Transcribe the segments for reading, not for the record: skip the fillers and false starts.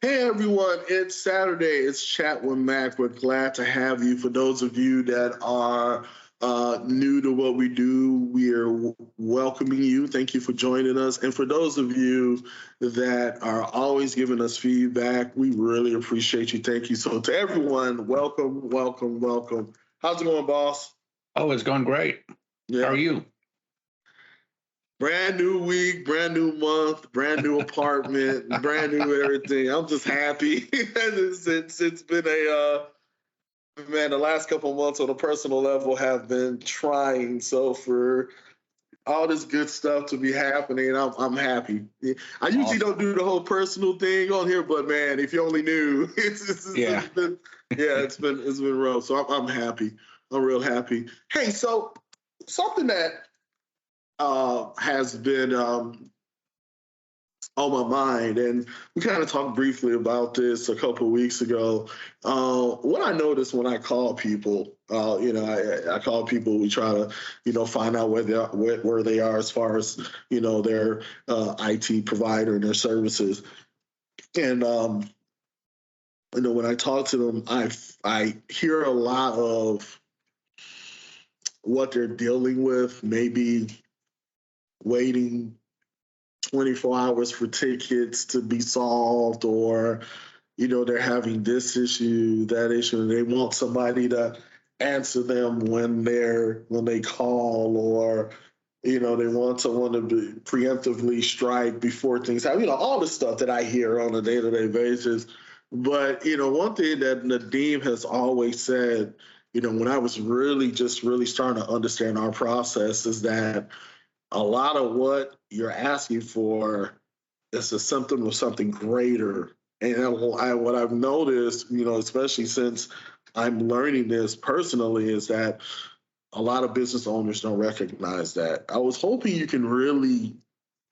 Hey everyone, it's Saturday. It's Chat with Mac. We're glad to have you. For those of you that are new to what we do, we are welcoming you. Thank you for joining us. And for those of you that are always giving us feedback, we really appreciate you. Thank you. So to everyone, welcome, welcome, welcome. How's it going, boss? Oh, it's going great. How are Yeah. you? Brand new week, brand new month, brand new apartment, brand new everything. I'm just happy. It's been man, the last couple of months on a personal level have been trying. So for all this good stuff to be happening, I'm happy. I usually don't Awesome. do the whole personal thing on here, but man, if you only knew, Yeah. it's been yeah, it's been rough. So I'm happy. I'm real happy. Hey, so something that has been on my mind, and we kind of talked briefly about this a couple of weeks ago. What I notice when I call people, I call people. We try to, find out where they are as far as their IT provider and their services. And when I talk to them, I hear a lot of what they're dealing with. Maybe waiting 24 hours for tickets to be solved, or they're having this issue, that issue, and they want somebody to answer them when they call, or they want someone to preemptively strike before things happen. All the stuff that I hear on a day-to-day basis. But one thing that Nadeem has always said, when I was really starting to understand our process, is that a lot of what you're asking for is a symptom of something greater. And what I've noticed, especially since I'm learning this personally, is that a lot of business owners don't recognize that. I was hoping you can really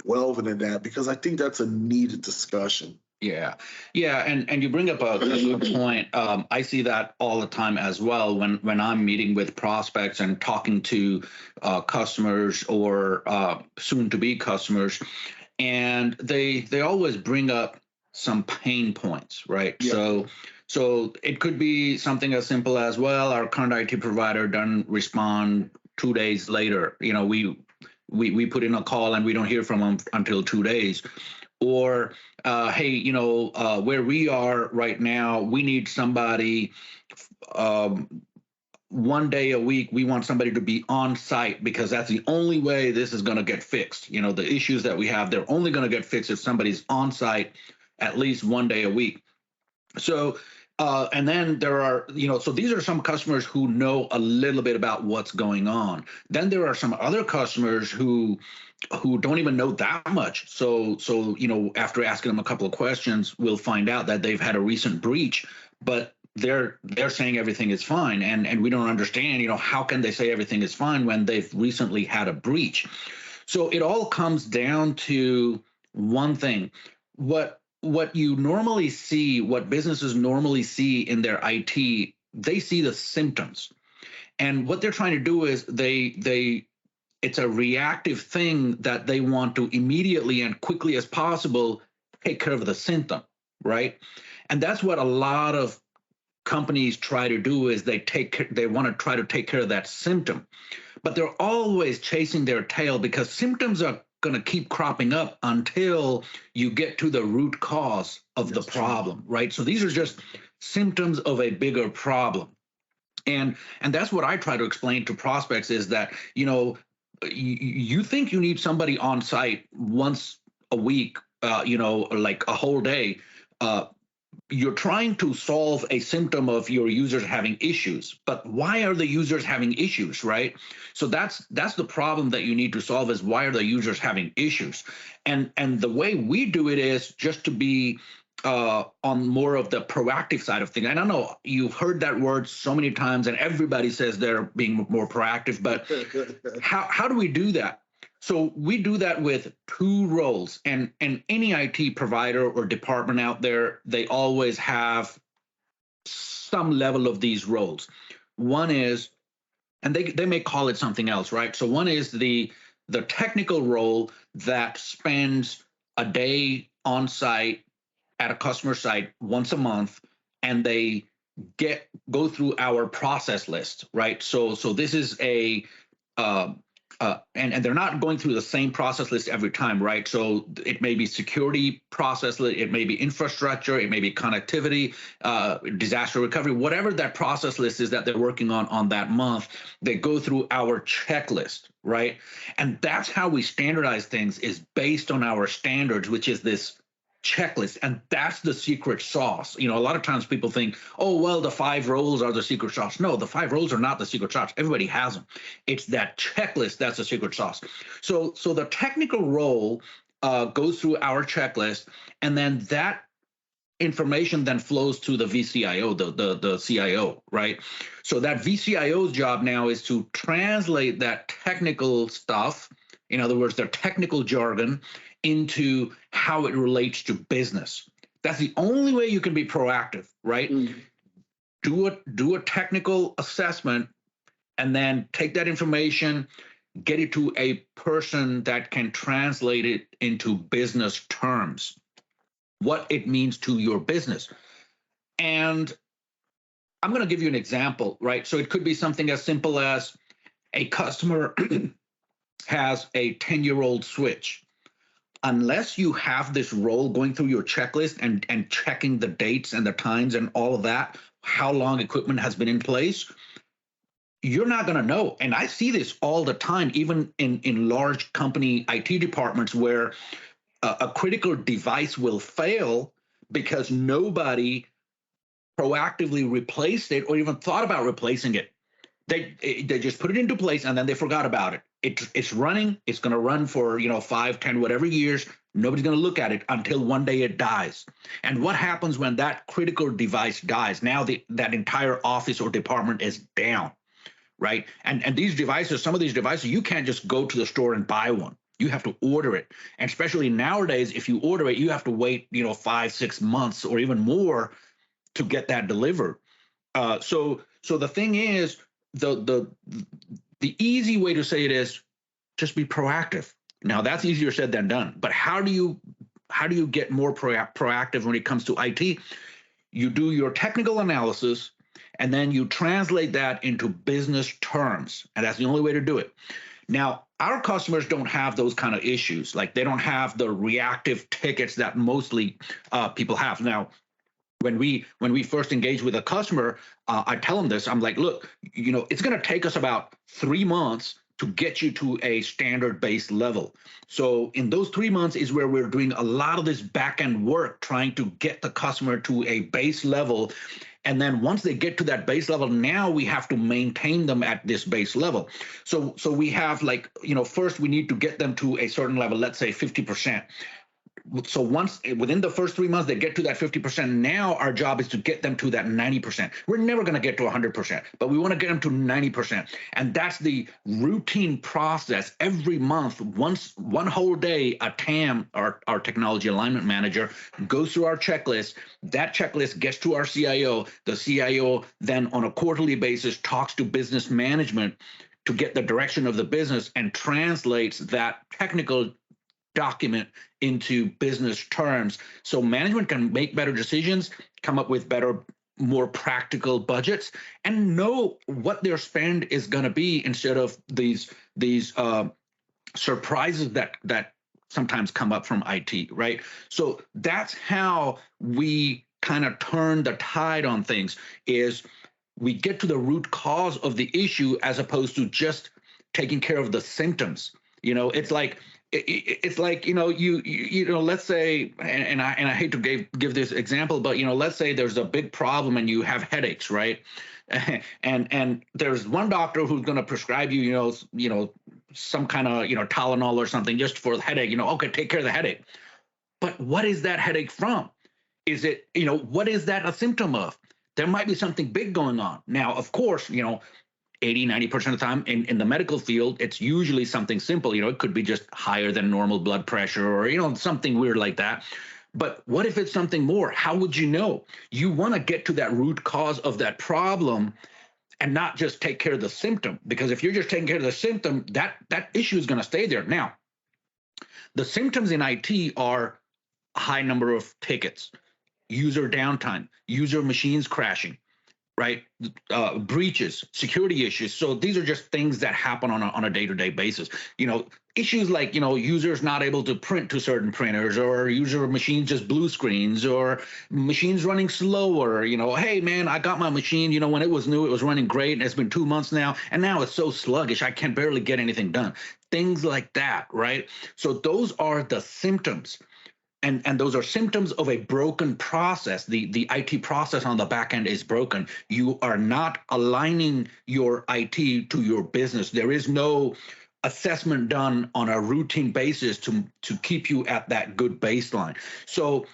delve into that, because I think that's a needed discussion. Yeah. Yeah. And you bring up a good point. I see that all the time as well when I'm meeting with prospects and talking to customers or soon to be customers. And they always bring up some pain points, right? Yeah. So it could be something as simple as, well, our current IT provider doesn't respond 2 days later. We put in a call and we don't hear from them until 2 days. Or hey, where we are right now, we need somebody um, 1 day a week. We want somebody to be on site because that's the only way this is going to get fixed. The issues that we have, they're only going to get fixed if somebody's on site at least 1 day a week. So, and then there are, so these are some customers who know a little bit about what's going on. Then there are some other customers who don't even know that much. So after asking them a couple of questions, we'll find out that they've had a recent breach, but they're saying everything is fine, and we don't understand. How can they say everything is fine when they've recently had a breach? So it all comes down to one thing. What you normally see, what businesses normally see in their IT, they see the symptoms. And what they're trying to do is they it's a reactive thing that they want to immediately and quickly as possible take care of the symptom, right? And that's what a lot of companies try to do, is they want to try to take care of that symptom, but they're always chasing their tail, because symptoms are going to keep cropping up until you get to the root cause of the problem, right? So these are just symptoms of a bigger problem. And that's what I try to explain to prospects, is that you think you need somebody on site once a week, like a whole day. You're trying to solve a symptom of your users having issues, but why are the users having issues, right? So that's the problem that you need to solve, is why are the users having issues? And the way we do it is just to be on more of the proactive side of things. And I know you've heard that word so many times, and everybody says they're being more proactive, but how do we do that? So we do that with two roles, and any IT provider or department out there, they always have some level of these roles. One is, and they may call it something else, right? So one is the technical role that spends a day on site at a customer site once a month, and they go through our process list, right? So this is uh, and they're not going through the same process list every time, right? So it may be security process list, it may be infrastructure, it may be connectivity, disaster recovery, whatever that process list is that they're working on that month. They go through our checklist, right? And that's how we standardize things, is based on our standards, which is this checklist. And that's the secret sauce. A lot of times people think, oh, well, the 5 roles are the secret sauce. No, the 5 roles are not the secret sauce. Everybody has them. It's that checklist that's the secret sauce. So the technical role goes through our checklist, and then that information then flows to the VCIO, the CIO, right? So that VCIO's job now is to translate that technical stuff, in other words, their technical jargon, into how it relates to business. That's the only way you can be proactive, right? Do a technical assessment, and then take that information, get it to a person that can translate it into business terms, what it means to your business. And I'm going to give you an example, right? So it could be something as simple as a customer has a 10-year-old switch. Unless you have this role going through your checklist and checking the dates and the times and all of that, how long equipment has been in place, you're not going to know. And I see this all the time, even in large company IT departments, where a critical device will fail because nobody proactively replaced it or even thought about replacing it. They just put it into place and then they forgot about it. It's running. It's going to run for 5, 10, whatever years. Nobody's going to look at it until one day it dies. And what happens when that critical device dies? Now that entire office or department is down, right? And these devices, some of these devices, you can't just go to the store and buy one. You have to order it. And especially nowadays, if you order it, you have to wait 5, 6 months or even more to get that delivered. So the thing is, the easy way to say it is just be proactive. Now that's easier said than done. But how do you get more proactive when it comes to IT? You do your technical analysis, and then you translate that into business terms, and that's the only way to do it. Now, our customers don't have those kind of issues. Like, they don't have the reactive tickets that mostly people have. Now, when we first engage with a customer, I tell them this. I'm like, look, it's going to take us about 3 months to get you to a standard-based level. So in those 3 months is where we're doing a lot of this back-end work, trying to get the customer to a base level. And then once they get to that base level, now we have to maintain them at this base level. So we have, like, first we need to get them to a certain level, let's say 50%. So once within the first 3 months they get to that 50%, now our job is to get them to that 90%. We're never going to get to 100%, but we want to get them to 90%. And that's the routine process. Every month, one whole day, a TAM, our technology alignment manager, goes through our checklist. That checklist gets to our CIO. The CIO then on a quarterly basis talks to business management to get the direction of the business and translates that technical document into business terms, so management can make better decisions, come up with better, more practical budgets, and know what their spend is going to be, instead of these surprises that sometimes come up from IT, right? So that's how we kind of turn the tide on things, is we get to the root cause of the issue as opposed to just taking care of the symptoms. It's like let's say, and I hate to give this example, but let's say there's a big problem and you have headaches, right? And there's one doctor who's going to prescribe you some kind of Tylenol or something just for the headache. Okay, take care of the headache. But what is that headache from? Is it what is that a symptom of? There might be something big going on. Now, of course, 80-90% of the time in the medical field, it's usually something simple. It could be just higher than normal blood pressure, or something weird like that. But what if it's something more? How would you know? You want to get to that root cause of that problem and not just take care of the symptom, because if you're just taking care of the symptom, that issue is going to stay there. Now, the symptoms in IT are a high number of tickets. user downtime, user machines crashing, right? Breaches, security issues. So these are just things that happen on a day-to-day basis. Issues like, users not able to print to certain printers, or user machines just blue screens, or machines running slower. Hey man, I got my machine, when it was new, it was running great, and it's been 2 months now, and now it's so sluggish, I can barely get anything done. Things like that, right? So those are the symptoms. And those are symptoms of a broken process. The IT process on the back end is broken. You are not aligning your IT to your business. There is no assessment done on a routine basis to keep you at that good baseline. So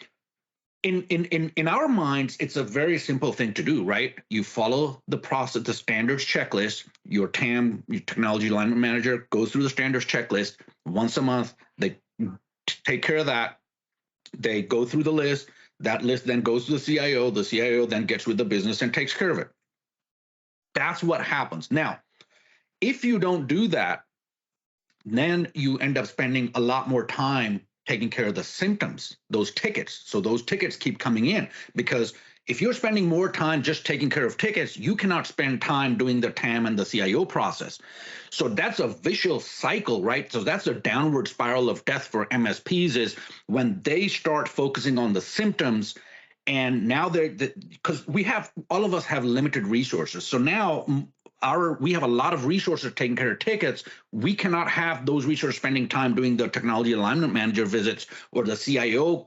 in our minds, it's a very simple thing to do, right? You follow the process, the standards checklist. Your TAM, your technology alignment manager, goes through the standards checklist once a month. They take care of that. They go through the list. That list then goes to the CIO. The CIO then gets with the business and takes care of it. That's what happens. Now, if you don't do that, then you end up spending a lot more time taking care of the symptoms, those tickets. So those tickets keep coming in, because if you're spending more time just taking care of tickets, you cannot spend time doing the TAM and the CIO process. So that's a vicious cycle, right? So that's a downward spiral of death for MSPs, is when they start focusing on the symptoms. And now because all of us have limited resources. So now we have a lot of resources taking care of tickets. We cannot have those resources spending time doing the technology alignment manager visits or the CIO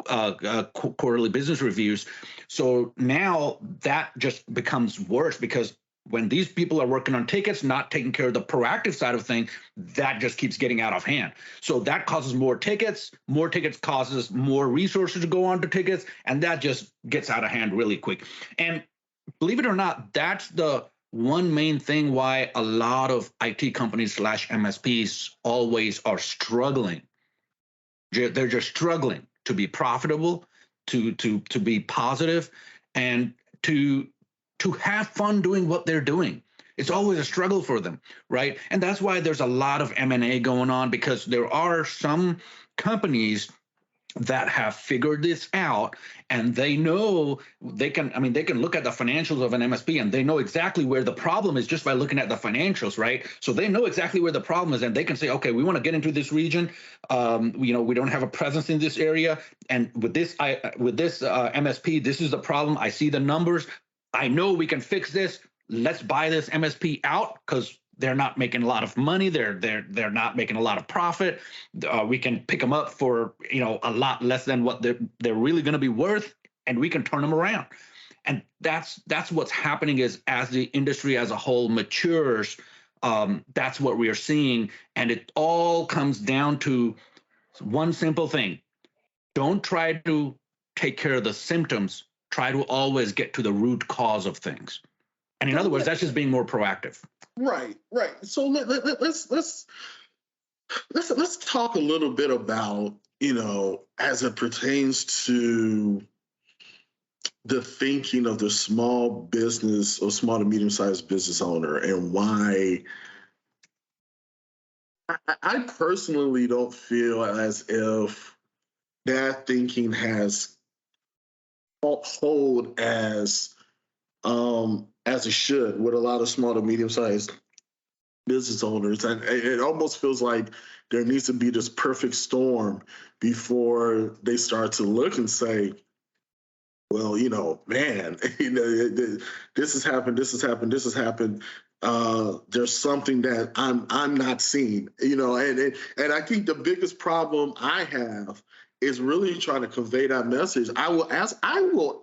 quarterly business reviews. So now that just becomes worse, because when these people are working on tickets, not taking care of the proactive side of things, that just keeps getting out of hand. So that causes more tickets. More tickets causes more resources to go on to tickets, and that just gets out of hand really quick. And believe it or not, that's the one main thing why a lot of IT companies / MSPs always are struggling. They're just struggling to be profitable, to be positive, and to have fun doing what they're doing. It's always a struggle for them, right? And that's why there's a lot of M&A going on, because there are some companies that have figured this out, and they know they can look at the financials of an MSP, and they know exactly where the problem is just by looking at the financials, right? So they know exactly where the problem is, and they can say, okay, we want to get into this region. We don't have a presence in this area, and with this MSP, this is the problem. I see the numbers. I know we can fix this. Let's buy this MSP out, because they're not making a lot of money. They're not making a lot of profit. We can pick them up for a lot less than what they're really going to be worth, and we can turn them around. And that's what's happening, is as the industry as a whole matures, that's what we are seeing. And it all comes down to one simple thing: don't try to take care of the symptoms. Try to always get to the root cause of things. And in other words, that's just being more proactive. Right. So let's talk a little bit about, as it pertains to the thinking of the small business or small to medium-sized business owner, and why I personally don't feel as if that thinking has hold as it should with a lot of small to medium-sized business owners. And it almost feels like there needs to be this perfect storm before they start to look and say, well, man, this has happened. There's something that I'm not seeing, and I think the biggest problem I have is really trying to convey that message. I will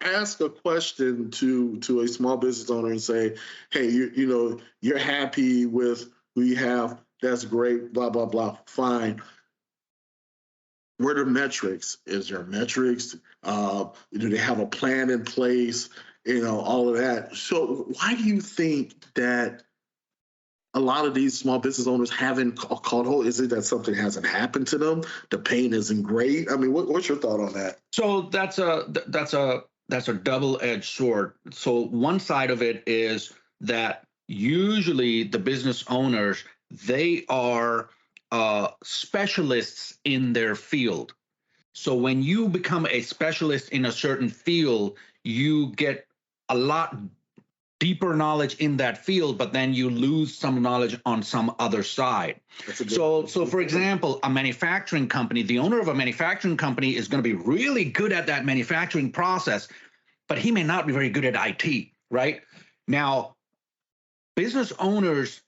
ask a question to a small business owner and say, hey, you're happy with who you have. That's great, blah, blah, blah. Fine. What are metrics? Is there metrics? Do they have a plan in place? All of that. So why do you think that a lot of these small business owners haven't caught hold? Is it that something hasn't happened to them? The pain isn't great. I mean, what's your thought on that? So that's a double-edged sword. So one side of it is that usually the business owners, they are specialists in their field. So when you become a specialist in a certain field, you get a lot deeper knowledge in that field, but then you lose some knowledge on some other side. So for example, a manufacturing company, the owner of a manufacturing company is going to be really good at that manufacturing process, but he may not be very good at IT, right? Now, business owners,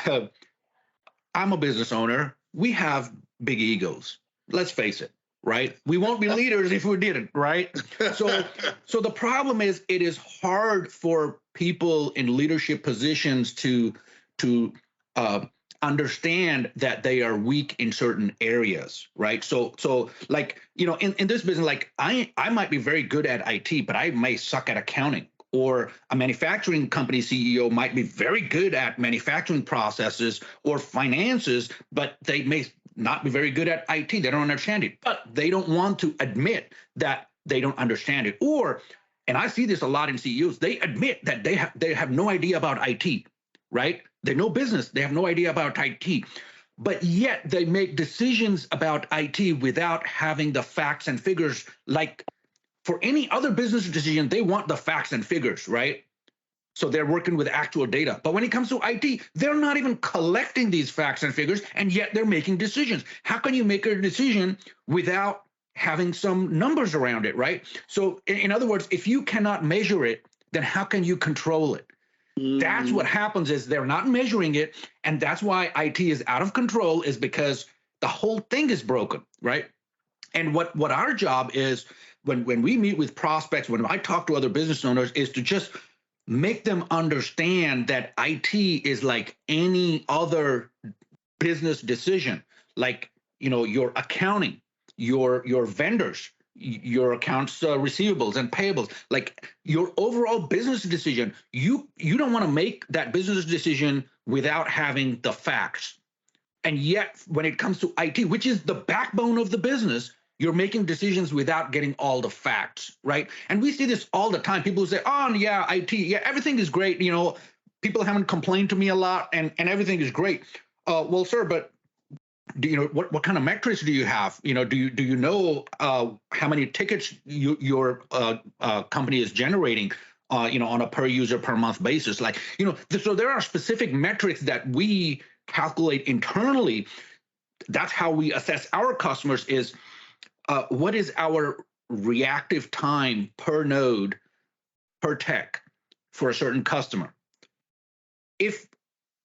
I'm a business owner. We have big egos. Let's face it, right? We won't be leaders if we didn't, right? So the problem is, it is hard for people in leadership positions to uh, understand that they are weak in certain areas, right? So like, in this business, like I might be very good at IT, but I may suck at accounting. Or a manufacturing company CEO might be very good at manufacturing processes or finances, but they may not be very good at IT. They don't understand it, but they don't want to admit that they don't understand it. And I see this a lot in CEOs, they admit that they have no idea about IT, right? They know business, they have no idea about IT, but yet they make decisions about IT without having the facts and figures. Like, for any other business decision, they want the facts and figures, right? So they're working with actual data. But when it comes to IT, they're not even collecting these facts and figures, and yet they're making decisions. How can you make a decision without having some numbers around it, right? So in other words, if you cannot measure it, then how can you control it? That's what happens, is they're not measuring it, and that's why IT is out of control, is because the whole thing is broken, right? And what our job is, when we meet with prospects, when I talk to other business owners, is to just make them understand that IT is like any other business decision, like, your accounting, your vendors, your accounts receivables and payables, like your overall business decision. You don't want to make that business decision without having the facts. And yet, when it comes to IT, which is the backbone of the business, you're making decisions without getting all the facts, right? And we see this all the time. People say, oh, yeah, IT, yeah, everything is great. People haven't complained to me a lot, and everything is great. Well, sir, but what kind of metrics do you have? Do you know how many tickets your company is generating? On a per user per month basis, like, so there are specific metrics that we calculate internally. That's how we assess our customers, is what is our reactive time per node, per tech, for a certain customer. If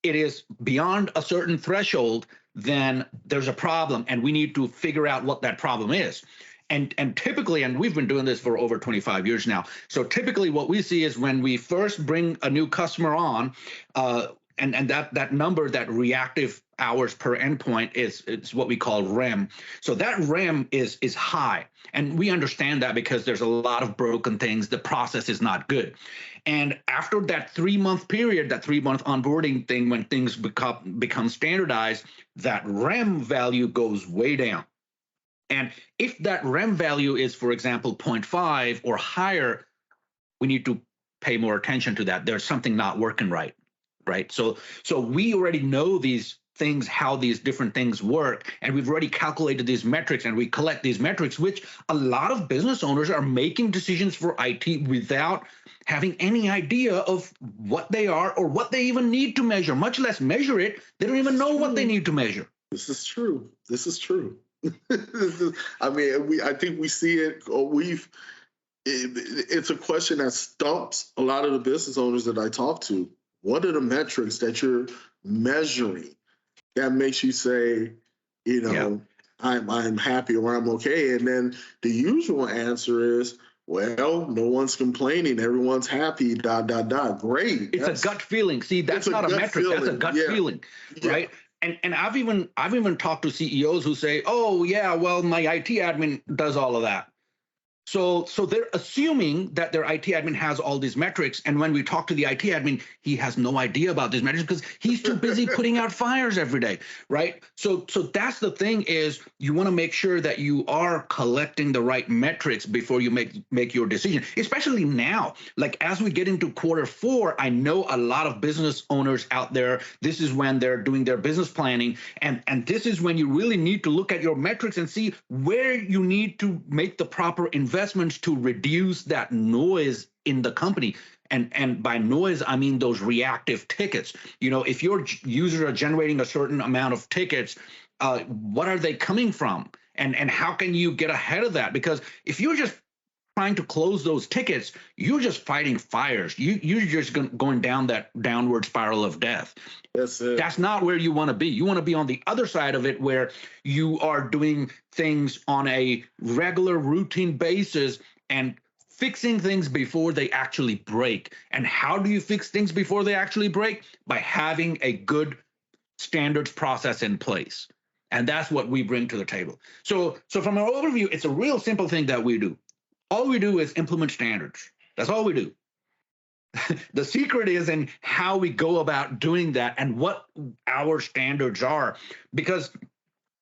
it is beyond a certain threshold, then there's a problem, and we need to figure out what that problem is. And typically, and we've been doing this for over 25 years now, so typically what we see is, when we first bring a new customer on, and that number, that reactive hours per endpoint, is what we call REM. So that REM is high, and we understand that because there's a lot of broken things. The process is not good. And after that 3-month period, that 3-month onboarding thing, when things become standardized, that REM value goes way down. And if that REM value is, for example, 0.5 or higher, we need to pay more attention to that. There's something not working right. So we already know these things, how these different things work, and we've already calculated these metrics, and we collect these metrics, which a lot of business owners are making decisions for IT without having any idea of what they are or what they even need to measure, much less measure it. They don't even know what they need to measure. This is true. I think we see it, or it's a question that stumps a lot of the business owners that I talk to. What are the metrics that you're measuring that makes you say, I'm happy or I'm okay? And then the usual answer is, well, no one's complaining, everyone's happy, ... Great. It's a gut feeling. See, that's not a metric. Feeling. That's a gut feeling, right? And I've even talked to CEOs who say, oh yeah, well, my IT admin does all of that. So they're assuming that their IT admin has all these metrics, and when we talk to the IT admin, he has no idea about these metrics because he's too busy putting out fires every day, right? So that's the thing, is you want to make sure that you are collecting the right metrics before you make your decision, especially now. Like as we get into Q4, I know a lot of business owners out there, this is when they're doing their business planning, and this is when you really need to look at your metrics and see where you need to make the proper investments to reduce that noise in the company. And by noise, I mean those reactive tickets. If your users are generating a certain amount of tickets, what are they coming from? And how can you get ahead of that? Because if you're just trying to close those tickets, you're just fighting fires. You're just going down that downward spiral of death. That's not where you want to be. You want to be on the other side of it, where you are doing things on a regular routine basis and fixing things before they actually break. And how do you fix things before they actually break? By having a good standards process in place. And that's what we bring to the table. So from our overview, it's a real simple thing that we do. All we do is implement standards. That's all we do. The secret is in how we go about doing that and what our standards are, because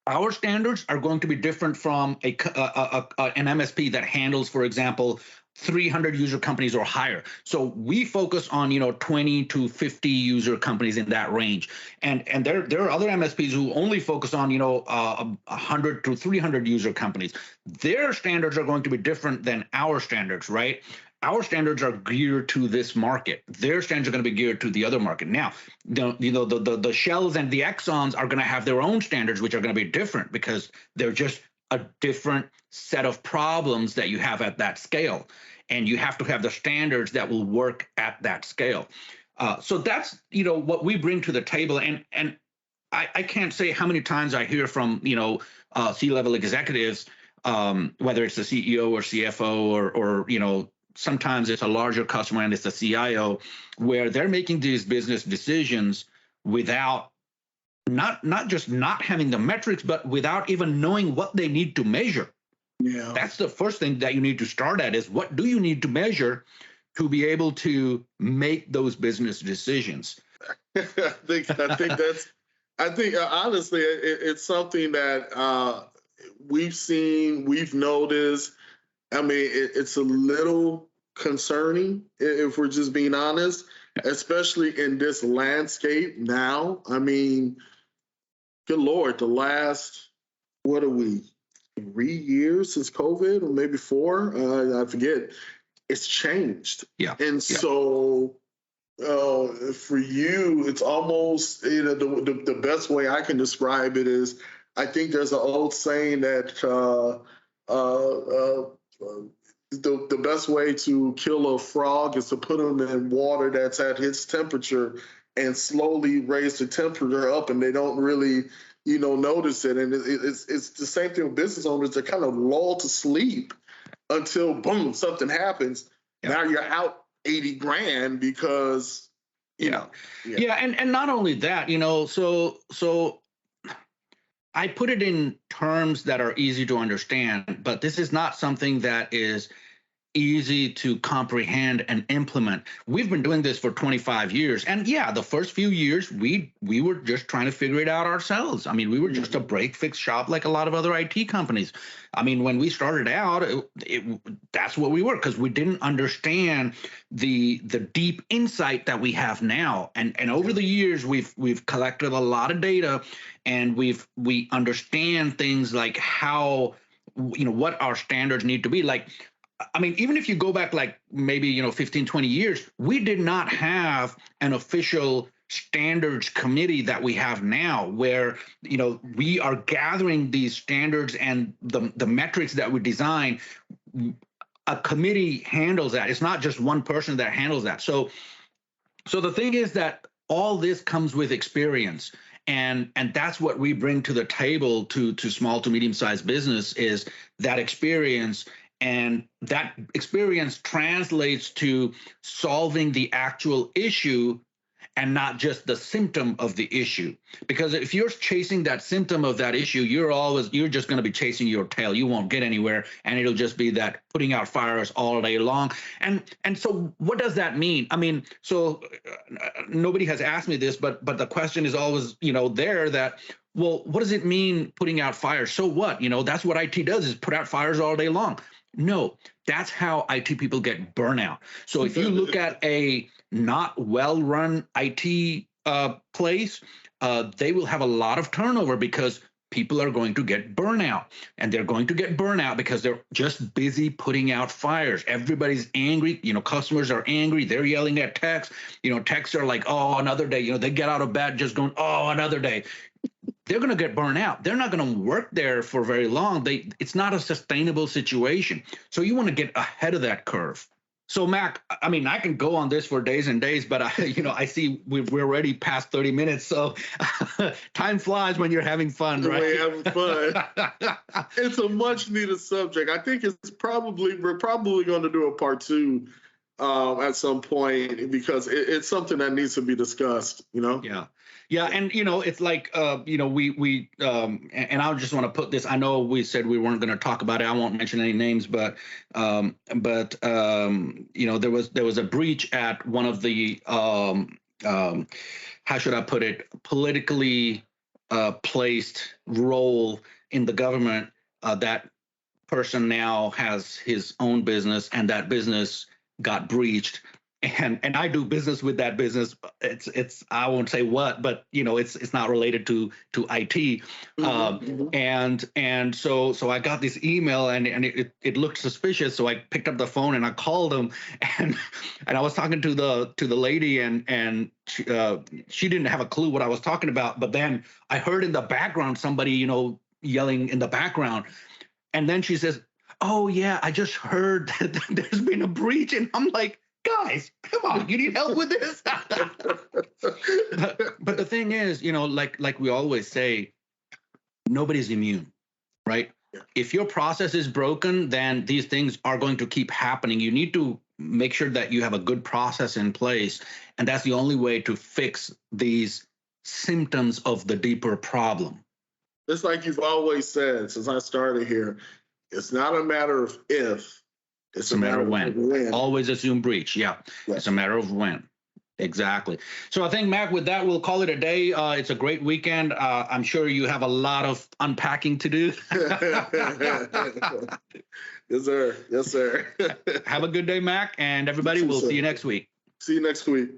our standards are going to be different from an MSP that handles, for example, 300 user companies or higher. So we focus on 20 to 50 user companies in that range, and there are other MSPs who only focus on 100 to 300 user companies. Their standards are going to be different than our standards, right? Our standards are geared to this market. Their standards are going to be geared to the other market. Now, the Shells and the Exxons are going to have their own standards, which are going to be different because they're just a different set of problems that you have at that scale. And you have to have the standards that will work at that scale. So that's, what we bring to the table. And I can't say how many times I hear from, C-level executives, whether it's the CEO or CFO or sometimes it's a larger customer and it's the CIO, where they're making these business decisions without not just not having the metrics, but without even knowing what they need to measure. Yeah. That's the first thing that you need to start at, is what do you need to measure to be able to make those business decisions? I think honestly, it's something that we've noticed. I mean, it's a little concerning, if we're just being honest, especially in this landscape now. I mean, good Lord, the last, 3 years since COVID, or maybe 4, I forget, it's changed. Yeah. And so for you, it's almost, the best way I can describe it is, I think there's an old saying that the best way to kill a frog is to put him in water that's at his temperature and slowly raise the temperature up, and they don't really notice it. And it's the same thing with business owners. They're kind of lulled to sleep until boom, something happens. Yeah. Now you're out 80 grand because Yeah, and not only that, so I put it in terms that are easy to understand, but this is not something that is easy to comprehend and implement. We've been doing this for 25 years. And yeah, the first few years, we were just trying to figure it out ourselves. I mean, we were just a break-fix shop like a lot of other IT companies. I mean, when we started out, that's what we were, because we didn't understand the deep insight that we have now. And over the years, we've collected a lot of data, and we understand things like how, what our standards need to be. Like, I mean, even if you go back like maybe, 15, 20 years, we did not have an official standards committee that we have now, where, we are gathering these standards and the metrics that we design. A committee handles that. It's not just one person that handles that. So the thing is that all this comes with experience. And that's what we bring to the table to small to medium-sized business, is that experience. And that experience translates to solving the actual issue and not just the symptom of the issue. Because if you're chasing that symptom of that issue, you're just going to be chasing your tail. You won't get anywhere, and it'll just be that putting out fires all day long. And so what does that mean? I mean, so nobody has asked me this, but the question is always, there that, well, what does it mean putting out fires? So what? That's what IT does, is put out fires all day long. No, that's how IT people get burnout. So if you look at a not well-run IT place, they will have a lot of turnover because people are going to get burnout, and they're going to get burnout because they're just busy putting out fires. Everybody's angry. Customers are angry. They're yelling at techs. Techs are like, oh, another day. They get out of bed just going, oh, another day. They're going to get burned out. They're not going to work there for very long. It's not a sustainable situation. So you want to get ahead of that curve. So Mac, I mean, I can go on this for days and days, but I see we're already past 30 minutes. So time flies when you're having fun, right? We're having fun. It's a much needed subject. I think we're probably going to do a part 2 at some point, because it's something that needs to be discussed. Yeah, and it's like we and I just want to put this. I know we said we weren't going to talk about it. I won't mention any names, but there was a breach at one of the how should I put it, politically placed role in the government. That person now has his own business, and that business got breached. And I do business with that business. It's I won't say what, but it's not related to IT. And so I got this email, and it looked suspicious. So I picked up the phone and I called them, and I was talking to the lady, and she didn't have a clue what I was talking about. But then I heard in the background somebody yelling in the background, and then she says, "Oh yeah, I just heard that there's been a breach," and I'm like, guys, come on, you need help with this? but the thing is, like we always say, nobody's immune, right? Yeah. If your process is broken, then these things are going to keep happening. You need to make sure that you have a good process in place, and that's the only way to fix these symptoms of the deeper problem. It's like you've always said since I started here, it's not a matter of if, it's a matter of when. Always assume breach. Yeah. It's a matter of when. Exactly. So I think, Mac, with that, we'll call it a day. It's a great weekend. I'm sure you have a lot of unpacking to do. Yes, sir. Yes, sir. Have a good day, Mac. And everybody, we'll see you next week. See you next week.